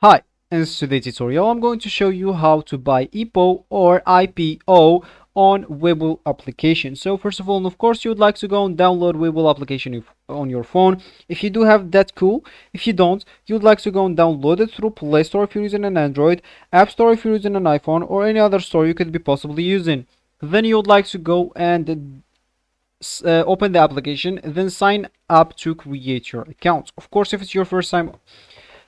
Hi, in today's tutorial I'm going to show you how to buy EPO or IPO on Webull application. So first of all, of course, you would like to go and download Webull application on your phone. If you do have that, cool. If you don't, you would like to go and download it through Play Store if you're using an Android, App Store if you're using an iPhone, or any other store you could be possibly using. Then you would like to go and open the application, then sign up to create your account. Of course, if it's your first time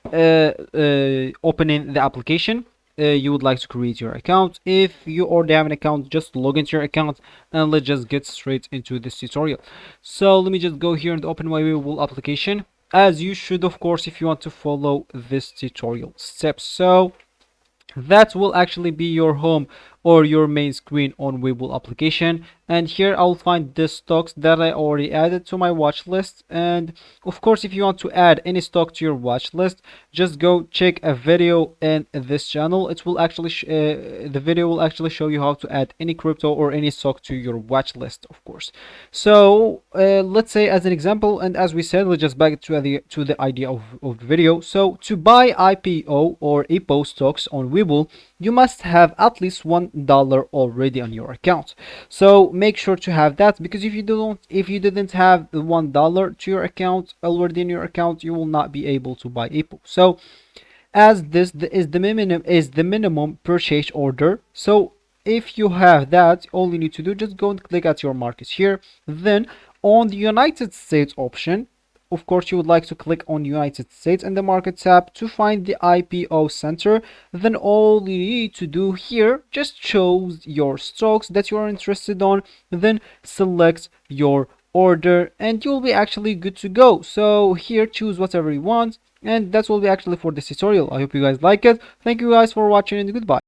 opening the application, you would like to create your account. If you already have an account, just log into your account, and let's just get straight into this tutorial. So let me just go here and open my Webull application, as you should, of course, if you want to follow this tutorial steps. So that will actually be your home or your main screen on Webull application, and here I'll find the stocks that I already added to my watch list. And of course, if you want to add any stock to your watch list, just go check a video in this channel. It will actually the video will actually show you how to add any crypto or any stock to your watch list, of course. So let's say, as an example, and as we said, let's just back to the idea of the video. So to buy IPO or EPO stocks on Webull, you must have at least $1 already on your account. So make sure to have that, because if you didn't have the $1 to your account already in your account, you will not be able to buy EPO. So as this is the minimum purchase order. So if you have that, all you need to do, just go and click at your markets here. Then on the United States option, of course, you would like to click on United States in the market tab to find the IPO center. Then all you need to do here, just choose your stocks that you are interested on, then select your order, and you'll be actually good to go. So here, choose whatever you want, and that will be actually for this tutorial. I hope you guys like it. Thank you guys for watching, and goodbye.